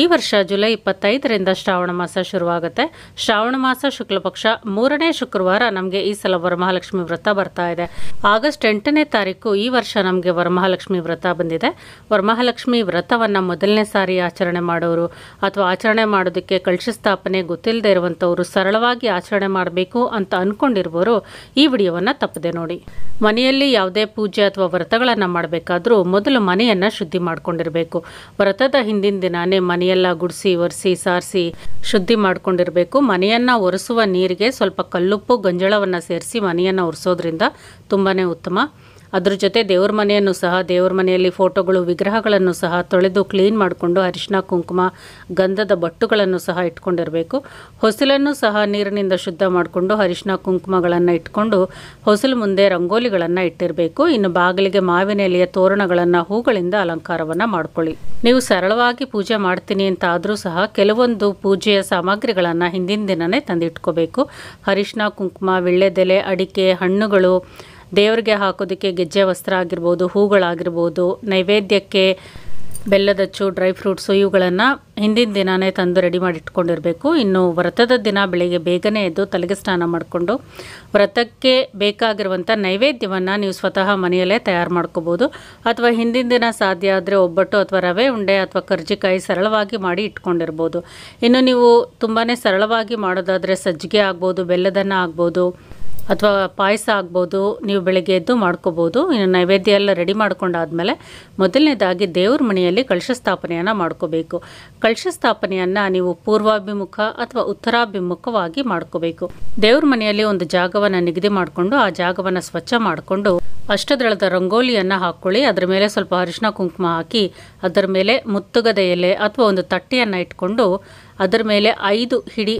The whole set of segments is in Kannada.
ಈ ವರ್ಷ ಜುಲೈ 25ರಿಂದ ಶ್ರಾವಣ ಮಾಸ ಶುರುವಾಗುತ್ತೆ. ಶ್ರಾವಣ ಮಾಸ ಶುಕ್ಲ ಪಕ್ಷ 3ನೇ ಶುಕ್ರವಾರ ನಮಗೆ ಈ ಸಲ ವರಮಹಾಲಕ್ಷ್ಮಿ ವ್ರತ ಬರ್ತಾ ಇದೆ. ಆಗಸ್ಟ್ 8ನೇ ತಾರೀಕು ಈ ವರ್ಷ ನಮಗೆ ವರಮಹಾಲಕ್ಷ್ಮಿ ವ್ರತ ಬಂದಿದೆ. ವರಮಹಾಲಕ್ಷ್ಮಿ ವ್ರತವನ್ನು ಮೊದಲನೇ ಸಾರಿ ಆಚರಣೆ ಮಾಡೋರು ಅಥವಾ ಆಚರಣೆ ಮಾಡೋದಕ್ಕೆ ಕಳಶ ಸ್ಥಾಪನೆ ಗೊತ್ತಿಲ್ಲದೆ ಇರುವಂಥವರು ಸರಳವಾಗಿ ಆಚರಣೆ ಮಾಡಬೇಕು ಅಂತ ಅಂದ್ಕೊಂಡಿರುವವರು ಈ ವಿಡಿಯೋವನ್ನು ತಪ್ಪದೆ ನೋಡಿ. ಮನೆಯಲ್ಲಿ ಯಾವುದೇ ಪೂಜೆ ಅಥವಾ ವ್ರತಗಳನ್ನು ಮಾಡಬೇಕಾದ್ರೂ ಮೊದಲು ಮನೆಯನ್ನು ಶುದ್ಧಿ ಮಾಡ್ಕೊಂಡಿರಬೇಕು. ವ್ರತದ ಹಿಂದಿನ ದಿನಾನೇ ಮನೆಯೆಲ್ಲ ಗುಡಿಸಿ ಒರೆಸಿ ಸಾರಿಸಿ ಶುದ್ಧಿ ಮಾಡ್ಕೊಂಡಿರಬೇಕು. ಮನೆಯನ್ನು ಒರೆಸುವ ನೀರಿಗೆ ಸ್ವಲ್ಪ ಕಲ್ಲುಪ್ಪು ಗಂಜಳವನ್ನು ಸೇರಿಸಿ ಮನೆಯನ್ನು ಒರೆಸೋದ್ರಿಂದ ತುಂಬಾ ಉತ್ತಮ. ಅದ್ರ ಜೊತೆ ದೇವ್ರ ಮನೆಯನ್ನು ಸಹ ದೇವ್ರ ಮನೆಯಲ್ಲಿ ಫೋಟೋಗಳು ವಿಗ್ರಹಗಳನ್ನು ಸಹ ತೊಳೆದು ಕ್ಲೀನ್ ಮಾಡಿಕೊಂಡು ಅರಿಶಿನ ಕುಂಕುಮ ಗಂಧದ ಬಟ್ಟುಗಳನ್ನು ಸಹ ಇಟ್ಕೊಂಡಿರಬೇಕು. ಹೊಸಲನ್ನು ಸಹ ನೀರಿನಿಂದ ಶುದ್ಧ ಮಾಡಿಕೊಂಡು ಅರಿಶಿನ ಕುಂಕುಮಗಳನ್ನು ಇಟ್ಕೊಂಡು ಹೊಸಲು ಮುಂದೆ ರಂಗೋಲಿಗಳನ್ನು ಇಟ್ಟಿರಬೇಕು. ಇನ್ನು ಬಾಗಿಲಿಗೆ ಮಾವಿನ ಎಲೆಯ ತೋರಣಗಳನ್ನು ಹೂಗಳಿಂದ ಅಲಂಕಾರವನ್ನು ಮಾಡ್ಕೊಳ್ಳಿ. ನೀವು ಸರಳವಾಗಿ ಪೂಜೆ ಮಾಡ್ತೀನಿ ಅಂತ ಆದರೂ ಸಹ ಕೆಲವೊಂದು ಪೂಜೆಯ ಸಾಮಗ್ರಿಗಳನ್ನು ಹಿಂದಿನ ದಿನವೇ ತಂದಿಟ್ಕೋಬೇಕು. ಅರಿಶಿನ ಕುಂಕುಮ ವೀಳ್ಯದೆಲೆ ಅಡಿಕೆ ಹಣ್ಣುಗಳು ದೇವರಿಗೆ ಹಾಕೋದಕ್ಕೆ ಗೆಜ್ಜೆ ವಸ್ತ್ರ ಆಗಿರ್ಬೋದು ಹೂಗಳಾಗಿರ್ಬೋದು ನೈವೇದ್ಯಕ್ಕೆ ಬೆಲ್ಲದಚ್ಚು ಡ್ರೈ ಫ್ರೂಟ್ಸು ಇವುಗಳನ್ನು ಹಿಂದಿನ ದಿನವೇ ತಂದು ರೆಡಿ ಮಾಡಿ ಇಟ್ಕೊಂಡಿರಬೇಕು. ಇನ್ನು ವ್ರತದ ದಿನ ಬೆಳಿಗ್ಗೆ ಬೇಗನೆ ಎದ್ದು ತಲೆಗೆ ಸ್ನಾನ ಮಾಡಿಕೊಂಡು ವ್ರತಕ್ಕೆ ಬೇಕಾಗಿರುವಂಥ ನೈವೇದ್ಯವನ್ನು ನೀವು ಸ್ವತಃ ಮನೆಯಲ್ಲೇ ತಯಾರು ಮಾಡ್ಕೋಬೋದು. ಅಥವಾ ಹಿಂದಿನ ದಿನ ಸಾಧ್ಯ ಆದರೆ ಒಬ್ಬಟ್ಟು ಅಥವಾ ರವೆ ಉಂಡೆ ಅಥವಾ ಕರ್ಜಿಕಾಯಿ ಸರಳವಾಗಿ ಮಾಡಿ ಇಟ್ಕೊಂಡಿರ್ಬೋದು. ಇನ್ನು ನೀವು ತುಂಬಾ ಸರಳವಾಗಿ ಮಾಡೋದಾದರೆ ಸಜ್ಜಿಗೆ ಆಗ್ಬೋದು, ಬೆಲ್ಲದನ್ನ ಆಗ್ಬೋದು ಅಥವಾ ಪಾಯಸ ಆಗ್ಬೋದು, ನೀವು ಬೆಳಗ್ಗೆ ಎದ್ದು ಮಾಡ್ಕೋಬೋದು. ಇನ್ನು ನೈವೇದ್ಯ ಎಲ್ಲ ರೆಡಿ ಮಾಡ್ಕೊಂಡಾದ್ಮೇಲೆ ಮೊದಲನೇದಾಗಿ ದೇವ್ರ ಮನೆಯಲ್ಲಿ ಕಳಶ ಸ್ಥಾಪನೆಯನ್ನು ಮಾಡ್ಕೋಬೇಕು. ಕಳಶ ಸ್ಥಾಪನೆಯನ್ನು ನೀವು ಪೂರ್ವಾಭಿಮುಖ ಅಥವಾ ಉತ್ತರಾಭಿಮುಖವಾಗಿ ಮಾಡ್ಕೋಬೇಕು. ದೇವ್ರ ಮನೆಯಲ್ಲಿ ಒಂದು ಜಾಗವನ್ನು ನಿಗದಿ ಮಾಡಿಕೊಂಡು ಆ ಜಾಗವನ್ನು ಸ್ವಚ್ಛ ಮಾಡಿಕೊಂಡು ಅಷ್ಟದಳದ ರಂಗೋಲಿಯನ್ನು ಹಾಕ್ಕೊಳ್ಳಿ. ಅದರ ಮೇಲೆ ಸ್ವಲ್ಪ ಅರಿಶಿನ ಕುಂಕುಮ ಹಾಕಿ ಅದರ ಮೇಲೆ ಮುತ್ತುಗದ ಎಲೆ ಅಥವಾ ಒಂದು ತಟ್ಟೆಯನ್ನು ಇಟ್ಕೊಂಡು ಅದರ ಮೇಲೆ 5 ಹಿಡಿ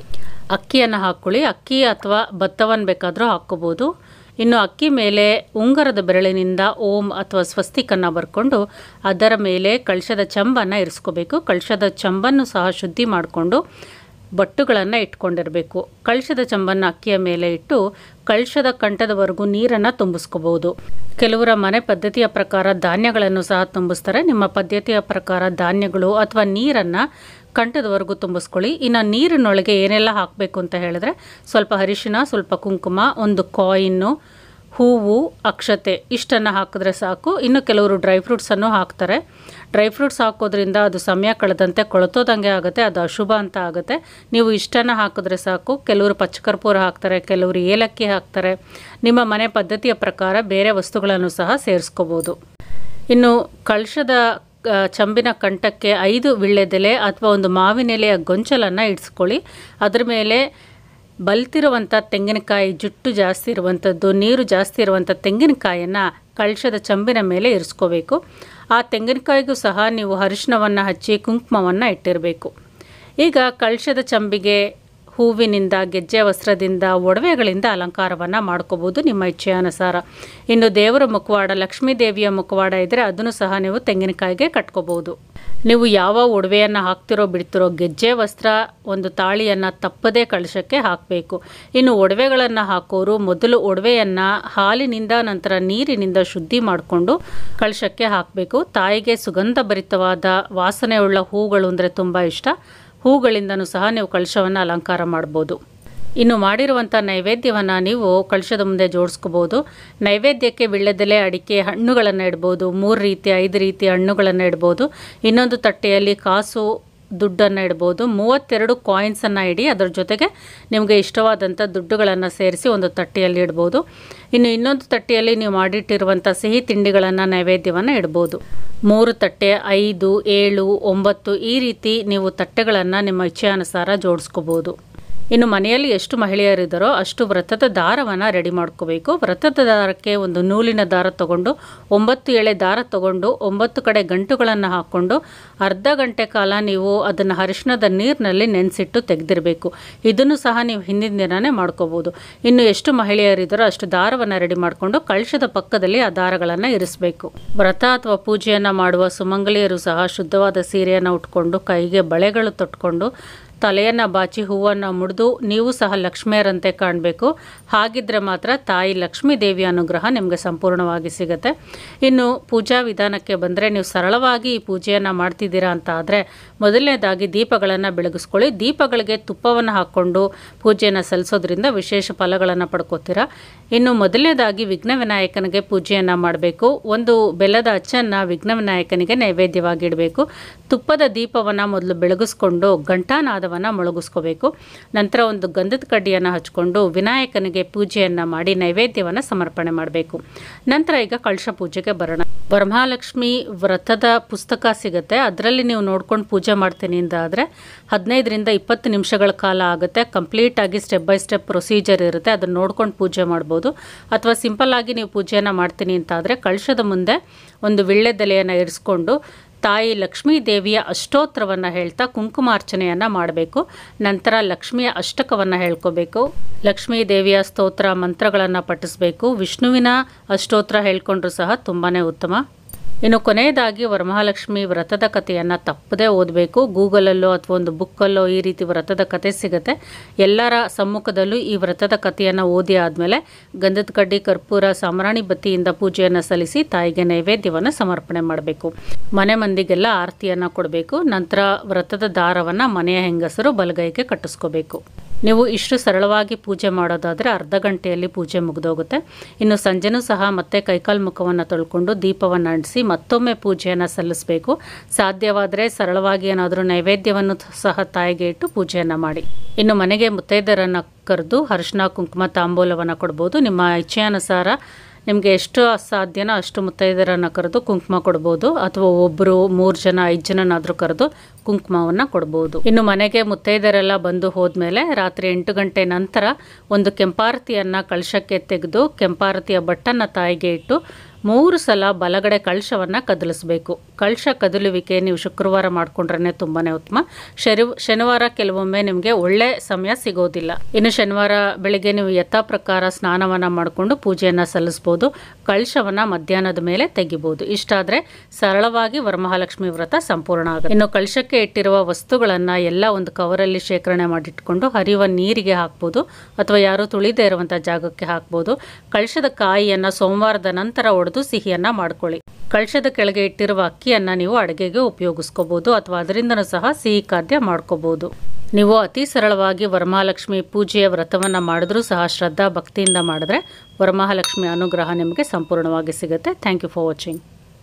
ಅಕ್ಕಿಯನ್ನು ಹಾಕ್ಕೊಳ್ಳಿ. ಅಕ್ಕಿ ಅಥವಾ ಭತ್ತವನ್ನು ಬೇಕಾದರೂ ಹಾಕ್ಕೋಬೋದು. ಇನ್ನು ಅಕ್ಕಿ ಮೇಲೆ ಉಂಗರದ ಬೆರಳಿನಿಂದ ಓಂ ಅಥವಾ ಸ್ವಸ್ತಿಕನ್ನು ಬರ್ಕೊಂಡು ಅದರ ಮೇಲೆ ಕಳಶದ ಚಂಬನ್ನು ಇರಿಸ್ಕೋಬೇಕು. ಕಳಶದ ಚಂಬನ್ನು ಸಹ ಶುದ್ಧಿ ಮಾಡಿಕೊಂಡು ಬಟ್ಟುಗಳನ್ನು ಇಟ್ಕೊಂಡಿರಬೇಕು. ಕಳಶದ ಚಂಬನ್ನು ಅಕ್ಕಿಯ ಮೇಲೆ ಇಟ್ಟು ಕಳಶದ ಕಂಠದವರೆಗೂ ನೀರನ್ನು ತುಂಬಿಸ್ಕೋಬೋದು. ಕೆಲವರ ಮನೆ ಪದ್ಧತಿಯ ಪ್ರಕಾರ ಧಾನ್ಯಗಳನ್ನು ಸಹ ತುಂಬಿಸ್ತಾರೆ. ನಿಮ್ಮ ಪದ್ಧತಿಯ ಪ್ರಕಾರ ಧಾನ್ಯಗಳು ಅಥವಾ ನೀರನ್ನು ಕಂಠದವರೆಗೂ ತುಂಬಿಸ್ಕೊಳ್ಳಿ. ಇನ್ನು ನೀರಿನೊಳಗೆ ಏನೆಲ್ಲ ಹಾಕಬೇಕು ಅಂತ ಹೇಳಿದ್ರೆ ಸ್ವಲ್ಪ ಅರಿಶಿನ, ಸ್ವಲ್ಪ ಕುಂಕುಮ, ಒಂದು ಕಾಯಿನ್ನು, ಹೂವು, ಅಕ್ಷತೆ ಇಷ್ಟನ್ನು ಹಾಕಿದ್ರೆ ಸಾಕು. ಇನ್ನು ಕೆಲವರು ಡ್ರೈ ಫ್ರೂಟ್ಸನ್ನು ಹಾಕ್ತಾರೆ. ಡ್ರೈ ಫ್ರೂಟ್ಸ್ ಹಾಕೋದ್ರಿಂದ ಅದು ಸಮಯ ಕಳೆದಂತೆ ಕೊಳತೋದಂಗೆ ಆಗುತ್ತೆ, ಅದು ಅಶುಭ ಅಂತ ಆಗುತ್ತೆ. ನೀವು ಇಷ್ಟನ್ನು ಹಾಕಿದ್ರೆ ಸಾಕು. ಕೆಲವರು ಪಚ್ಚಕರ್ಪೂರ ಹಾಕ್ತಾರೆ, ಕೆಲವರು ಏಲಕ್ಕಿ ಹಾಕ್ತಾರೆ. ನಿಮ್ಮ ಮನೆ ಪದ್ಧತಿಯ ಪ್ರಕಾರ ಬೇರೆ ವಸ್ತುಗಳನ್ನು ಸಹ ಸೇರಿಸ್ಕೋಬೋದು. ಇನ್ನು ಕಳಶದ ಚಂಬಿನ ಕಂಠಕ್ಕೆ 5 ವೀಳ್ಯದೆಲೆ ಅಥವಾ ಒಂದು ಮಾವಿನ ಎಲೆಯ ಗೊಂಚಲನ್ನು ಇಡಿಸ್ಕೊಳ್ಳಿ. ಅದರ ಮೇಲೆ ಬಲ್ತಿರುವಂಥ ತೆಂಗಿನಕಾಯಿ, ಜುಟ್ಟು ಜಾಸ್ತಿ ಇರುವಂಥದ್ದು, ನೀರು ಜಾಸ್ತಿ ಇರುವಂಥ ತೆಂಗಿನಕಾಯನ್ನು ಕಳಶದ ಚಂಬಿನ ಮೇಲೆ ಇರಿಸ್ಕೋಬೇಕು. ಆ ತೆಂಗಿನಕಾಯಿಗೂ ಸಹ ನೀವು ಅರಿಶಿನವನ್ನು ಹಚ್ಚಿ ಕುಂಕುಮವನ್ನು ಇಟ್ಟಿರಬೇಕು. ಈಗ ಕಳಶದ ಚಂಬಿಗೆ ಹೂವಿನಿಂದ ಗೆಜ್ಜೆ ವಸ್ತ್ರದಿಂದ ಒಡವೆಗಳಿಂದ ಅಲಂಕಾರವನ್ನು ಮಾಡ್ಕೋಬೋದು ನಿಮ್ಮ ಇಚ್ಛೆಯಾನುಸಾರ. ಇನ್ನು ದೇವರ ಮುಖವಾಡ, ಲಕ್ಷ್ಮೀ ದೇವಿಯ ಮುಖವಾಡ ಇದ್ದರೆ ಅದನ್ನು ಸಹ ನೀವು ತೆಂಗಿನಕಾಯಿಗೆ ಕಟ್ಕೋಬೋದು. ನೀವು ಯಾವ ಒಡವೆಯನ್ನು ಹಾಕ್ತಿರೋ ಬಿಡ್ತಿರೋ ಗೆಜ್ಜೆ ವಸ್ತ್ರ ಒಂದು ತಾಳಿಯನ್ನು ತಪ್ಪದೇ ಕಳಶಕ್ಕೆ ಹಾಕಬೇಕು. ಇನ್ನು ಒಡವೆಗಳನ್ನು ಹಾಕೋರು ಮೊದಲು ಒಡವೆಯನ್ನು ಹಾಲಿನಿಂದ ನಂತರ ನೀರಿನಿಂದ ಶುದ್ಧಿ ಮಾಡಿಕೊಂಡು ಕಳಶಕ್ಕೆ ಹಾಕಬೇಕು. ತಾಯಿಗೆ ಸುಗಂಧ ಭರಿತವಾದ ವಾಸನೆಯುಳ್ಳ ಹೂಗಳು ಅಂದರೆ ತುಂಬ ಇಷ್ಟ. ಹೂಗಳಿಂದನೂ ಸಹ ನೀವು ಕಳಶವನ್ನು ಅಲಂಕಾರ ಮಾಡ್ಬೋದು. ಇನ್ನು ಮಾಡಿರುವಂಥ ನೈವೇದ್ಯವನ್ನು ನೀವು ಕಳಶದ ಮುಂದೆ ಜೋಡಿಸ್ಕೋಬೋದು. ನೈವೇದ್ಯಕ್ಕೆ ವೀಳ್ಯದೆಲೆ ಅಡಿಕೆ ಹಣ್ಣುಗಳನ್ನು ಇಡ್ಬೋದು. 3 ರೀತಿ 5 ರೀತಿ ಹಣ್ಣುಗಳನ್ನು ಇಡ್ಬೋದು. ಇನ್ನೊಂದು ತಟ್ಟೆಯಲ್ಲಿ ಕಾಸು ದುಡ್ಡನ್ನು ಇಡ್ಬೋದು. 32 ಕಾಯಿನ್ಸನ್ನು ಇಡಿ. ಅದರ ಜೊತೆಗೆ ನಿಮಗೆ ಇಷ್ಟವಾದಂಥ ದುಡ್ಡುಗಳನ್ನು ಸೇರಿಸಿ ಒಂದು ತಟ್ಟೆಯಲ್ಲಿ ಇಡ್ಬೋದು. ಇನ್ನು ಇನ್ನೊಂದು ತಟ್ಟೆಯಲ್ಲಿ ನೀವು ಮಾಡಿಟ್ಟಿರುವಂಥ ಸಿಹಿ ತಿಂಡಿಗಳನ್ನು ನೈವೇದ್ಯವನ್ನು ಇಡ್ಬೋದು. 3 ತಟ್ಟೆ 5, 7, 9 ಈ ರೀತಿ ನೀವು ತಟ್ಟೆಗಳನ್ನು ನಿಮ್ಮ ಇಚ್ಛೆಯಾನುಸಾರ ಜೋಡಿಸ್ಕೋಬೋದು. ಇನ್ನು ಮನೆಯಲ್ಲಿ ಎಷ್ಟು ಮಹಿಳೆಯರಿದ್ದಾರೋ ಅಷ್ಟು ವ್ರತದ ದಾರವನ್ನು ರೆಡಿ ಮಾಡ್ಕೋಬೇಕು. ವ್ರತದ ದಾರಕ್ಕೆ ಒಂದು ನೂಲಿನ ದಾರ ತಗೊಂಡು 9 ಎಳೆ ದಾರ ತಗೊಂಡು 9 ಕಡೆ ಗಂಟುಗಳನ್ನು ಹಾಕ್ಕೊಂಡು ಅರ್ಧ ಗಂಟೆ ಕಾಲ ನೀವು ಅದನ್ನು ಅರಿಶಿಣದ ನೀರಿನಲ್ಲಿ ನೆನೆಸಿಟ್ಟು ತೆಗೆದಿರಬೇಕು. ಇದನ್ನು ಸಹ ನೀವು ಹಿಂದಿನ ದಿನವೇ ಮಾಡ್ಕೋಬೋದು. ಇನ್ನು ಎಷ್ಟು ಮಹಿಳೆಯರಿದ್ದಾರೋ ಅಷ್ಟು ದಾರವನ್ನು ರೆಡಿ ಮಾಡಿಕೊಂಡು ಕಳಶದ ಪಕ್ಕದಲ್ಲಿ ಆ ದಾರಗಳನ್ನು ಇರಿಸಬೇಕು. ವ್ರತ ಅಥವಾ ಪೂಜೆಯನ್ನು ಮಾಡುವ ಸುಮಂಗಲಿಯರು ಸಹ ಶುದ್ಧವಾದ ಸೀರೆಯನ್ನು ಉಟ್ಕೊಂಡು ಕೈಗೆ ಬಳೆಗಳು ತೊಟ್ಕೊಂಡು ತಲೆಯನ್ನು ಬಾಚಿ ಹೂವನ್ನು ಮುಡಿದು ನೀವು ಸಹ ಲಕ್ಷ್ಮಿಯರಂತೆ ಕಾಣಬೇಕು. ಹಾಗಿದ್ರೆ ಮಾತ್ರ ತಾಯಿ ಲಕ್ಷ್ಮೀ ದೇವಿಯ ಅನುಗ್ರಹ ನಿಮಗೆ ಸಂಪೂರ್ಣವಾಗಿ ಸಿಗುತ್ತೆ. ಇನ್ನು ಪೂಜಾ ವಿಧಾನಕ್ಕೆ ಬಂದರೆ, ನೀವು ಸರಳವಾಗಿ ಈ ಪೂಜೆಯನ್ನು ಮಾಡ್ತಿದ್ದೀರಾ ಅಂತ ಆದರೆ ಮೊದಲನೇದಾಗಿ ದೀಪಗಳನ್ನು ಬೆಳಗಿಸ್ಕೊಳ್ಳಿ. ದೀಪಗಳಿಗೆ ತುಪ್ಪವನ್ನು ಹಾಕ್ಕೊಂಡು ಪೂಜೆಯನ್ನು ಸಲ್ಲಿಸೋದ್ರಿಂದ ವಿಶೇಷ ಫಲಗಳನ್ನು ಪಡ್ಕೋತೀರಾ. ಇನ್ನು ಮೊದಲನೇದಾಗಿ ವಿಘ್ನ ವಿನಾಯಕನಿಗೆ ಪೂಜೆಯನ್ನು ಮಾಡಬೇಕು. ಒಂದು ಬೆಲ್ಲದ ಅಚ್ಚನ್ನು ವಿಘ್ನ ವಿನಾಯಕನಿಗೆ ನೈವೇದ್ಯವಾಗಿ ಇಡಬೇಕು. ತುಪ್ಪದ ದೀಪವನ್ನು ಮೊದಲು ಬೆಳಗಿಸ್ಕೊಂಡು ಘಂಟಾನಾದವನ್ನು ಮೊಳಗಿಸ್ಕೋಬೇಕು. ನಂತರ ಒಂದು ಗಂಧದ ಕಡ್ಡಿಯನ್ನು ಹಚ್ಕೊಂಡು ವಿನಾಯಕನಿಗೆ ಪೂಜೆಯನ್ನು ಮಾಡಿ ನೈವೇದ್ಯವನ್ನು ಸಮರ್ಪಣೆ ಮಾಡಬೇಕು. ನಂತರ ಈಗ ಕಳಶ ಪೂಜೆಗೆ ಬರೋಣ. ವರಮಹಾಲಕ್ಷ್ಮಿ ವ್ರತದ ಪುಸ್ತಕ ಸಿಗುತ್ತೆ, ಅದರಲ್ಲಿ ನೀವು ನೋಡ್ಕೊಂಡು ಪೂಜೆ ಮಾಡ್ತೀನಿ ಅಂತಾದರೆ 15ರಿಂದ 20 ನಿಮಿಷಗಳ ಕಾಲ ಆಗುತ್ತೆ. ಕಂಪ್ಲೀಟಾಗಿ ಸ್ಟೆಪ್ ಬೈ ಸ್ಟೆಪ್ ಪ್ರೊಸೀಜರ್ ಇರುತ್ತೆ, ಅದನ್ನು ನೋಡ್ಕೊಂಡು ಪೂಜೆ ಮಾಡ್ಬೋದು. ಅಥವಾ ಸಿಂಪಲ್ಲಾಗಿ ನೀವು ಪೂಜೆಯನ್ನು ಮಾಡ್ತೀನಿ ಅಂತಾದರೆ ಕಳಶದ ಮುಂದೆ ಒಂದು ವಿಳ್ಳೆದೆಲೆಯನ್ನು ಇರಿಸ್ಕೊಂಡು ತಾಯಿ ಲಕ್ಷ್ಮೀ ದೇವಿಯ ಅಷ್ಟೋತ್ತರವನ್ನು ಹೇಳ್ತಾ ಕುಂಕುಮಾರ್ಚನೆಯನ್ನು ಮಾಡಬೇಕು. ನಂತರ ಲಕ್ಷ್ಮಿಯ ಅಷ್ಟಕವನ್ನು ಹೇಳ್ಕೋಬೇಕು. ಲಕ್ಷ್ಮೀ ದೇವಿಯ ಸ್ತೋತ್ರ ಮಂತ್ರಗಳನ್ನು ಪಠಿಸಬೇಕು. ವಿಷ್ಣುವಿನ ಅಷ್ಟೋತ್ರ ಹೇಳ್ಕೊಂಡ್ರೂ ಸಹ ತುಂಬಾ ಉತ್ತಮ. ಇನ್ನು ಕೊನೆಯದಾಗಿ ವರಮಹಾಲಕ್ಷ್ಮಿ ವ್ರತದ ಕಥೆಯನ್ನು ತಪ್ಪದೇ ಓದಬೇಕು. ಗೂಗಲಲ್ಲೋ ಅಥವಾ ಒಂದು ಬುಕ್ಕಲ್ಲೋ ಈ ರೀತಿ ವ್ರತದ ಕಥೆ ಸಿಗುತ್ತೆ. ಎಲ್ಲರ ಸಮ್ಮುಖದಲ್ಲೂ ಈ ವ್ರತದ ಕಥೆಯನ್ನು ಓದಿ ಆದಮೇಲೆ ಗಂಧದ ಕಡ್ಡಿ, ಕರ್ಪೂರ, ಸಾಂಬ್ರಾಣಿ ಬತ್ತಿಯಿಂದ ಪೂಜೆಯನ್ನು ಸಲ್ಲಿಸಿ ತಾಯಿಗೆ ನೈವೇದ್ಯವನ್ನು ಸಮರ್ಪಣೆ ಮಾಡಬೇಕು. ಮನೆ ಮಂದಿಗೆಲ್ಲ ಆರತಿಯನ್ನು ಕೊಡಬೇಕು. ನಂತರ ವ್ರತದ ದಾರವನ್ನು ಮನೆಯ ಹೆಂಗಸರು ಬಲಗೈಗೆ ಕಟ್ಟಿಸ್ಕೋಬೇಕು. ನೀವು ಇಷ್ಟು ಸರಳವಾಗಿ ಪೂಜೆ ಮಾಡೋದಾದರೆ ಅರ್ಧ ಗಂಟೆಯಲ್ಲಿ ಪೂಜೆ ಮುಗಿದೋಗುತ್ತೆ. ಇನ್ನು ಸಂಜೆನೂ ಸಹ ಮತ್ತೆ ಕೈಕಾಲು ಮುಖವನ್ನು ತೊಳ್ಕೊಂಡು ದೀಪವನ್ನು ಅಂಟಿಸಿ ಮತ್ತೊಮ್ಮೆ ಪೂಜೆಯನ್ನು ಸಲ್ಲಿಸಬೇಕು. ಸಾಧ್ಯವಾದರೆ ಸರಳವಾಗಿ ಏನಾದರೂ ನೈವೇದ್ಯವನ್ನು ಸಹ ತಾಯಿಗೆ ಇಟ್ಟು ಪೂಜೆಯನ್ನು ಮಾಡಿ. ಇನ್ನು ಮನೆಗೆ ಮುತ್ತೈದೆಯರನ್ನು ಕರೆದು ಅರಿಶಿನ, ಕುಂಕುಮ, ತಾಂಬೂಲವನ್ನು ಕೊಡ್ಬೋದು. ನಿಮ್ಮ ಇಚ್ಛೆಯಾನುಸಾರ ನಿಮಗೆ ಎಷ್ಟು ಸಾಧ್ಯನೋ ಅಷ್ಟು ಮುತ್ತೈದೆಯರನ್ನು ಕರೆದು ಕುಂಕುಮ ಕೊಡ್ಬೋದು. ಅಥವಾ ಒಬ್ಬರು 3 ಜನ 5 ಜನನಾದರೂ ಕರೆದು ಕುಂಕುಮವನ್ನು ಕೊಡ್ಬೋದು. ಇನ್ನು ಮನೆಗೆ ಮುತ್ತೈದೆಯರೆಲ್ಲ ಬಂದು ಹೋದ್ಮೇಲೆ ರಾತ್ರಿ 8 ಗಂಟೆ ನಂತರ ಒಂದು ಕೆಂಪಾರತಿಯನ್ನು ಕಳಶಕ್ಕೆ ತೆಗೆದು ಕೆಂಪಾರತಿಯ ಬಟ್ಟನ್ನು ತಾಯಿಗೆ ಇಟ್ಟು 3 ಸಲ ಬಲಗಡೆ ಕಳಶವನ್ನು ಕದಲಿಸಬೇಕು. ಕಳಶ ಕದಲುವಿಕೆ ನೀವು ಶುಕ್ರವಾರ ಮಾಡಿಕೊಂಡ್ರೆ ತುಂಬಾ ಉತ್ತಮ. ಶನಿವಾರ ಕೆಲವೊಮ್ಮೆ ನಿಮಗೆ ಒಳ್ಳೆ ಸಮಯ ಸಿಗೋದಿಲ್ಲ. ಇನ್ನು ಶನಿವಾರ ಬೆಳಿಗ್ಗೆ ನೀವು ಯಥಾ ಪ್ರಕಾರ ಸ್ನಾನವನ್ನು ಮಾಡಿಕೊಂಡು ಪೂಜೆಯನ್ನು ಸಲ್ಲಿಸ್ಬೋದು. ಕಳಶವನ್ನು ಮಧ್ಯಾಹ್ನದ ಮೇಲೆ ತೆಗಿಬೋದು. ಇಷ್ಟಾದರೆ ಸರಳವಾಗಿ ವರಮಹಾಲಕ್ಷ್ಮಿ ವ್ರತ ಸಂಪೂರ್ಣ ಆಗುತ್ತೆ. ಇನ್ನು ಕಳಶಕ್ಕೆ ಇಟ್ಟಿರುವ ವಸ್ತುಗಳನ್ನು ಎಲ್ಲ ಒಂದು ಕವರಲ್ಲಿ ಶೇಖರಣೆ ಮಾಡಿಟ್ಕೊಂಡು ಹರಿಯುವ ನೀರಿಗೆ ಹಾಕ್ಬೋದು ಅಥವಾ ಯಾರು ತುಳಿದೇ ಇರುವಂಥ ಜಾಗಕ್ಕೆ ಹಾಕ್ಬೋದು. ಕಳಶದ ಕಾಯಿಯನ್ನು ಸೋಮವಾರದ ನಂತರ ಒಡೆದು ಸಿಹಿಯನ್ನು ಮಾಡ್ಕೊಳ್ಳಿ. ಕಳಶದ ಕೆಳಗೆ ಇಟ್ಟಿರುವ ಅಕ್ಕಿಯನ್ನು ನೀವು ಅಡುಗೆಗೆ ಉಪಯೋಗಿಸ್ಕೋಬೋದು ಅಥವಾ ಅದರಿಂದನೂ ಸಹ ಸಿಹಿ ಖಾದ್ಯ ಮಾಡ್ಕೋಬೋದು. ನೀವು ಅತಿ ಸರಳವಾಗಿ ವರಮಹಾಲಕ್ಷ್ಮಿ ಪೂಜೆಯ ವ್ರತವನ್ನು ಮಾಡಿದ್ರೂ ಸಹ ಶ್ರದ್ಧಾ ಭಕ್ತಿಯಿಂದ ಮಾಡಿದ್ರೆ ವರಮಹಾಲಕ್ಷ್ಮಿ ಅನುಗ್ರಹ ನಿಮಗೆ ಸಂಪೂರ್ಣವಾಗಿ ಸಿಗುತ್ತೆ. Thank you for watching.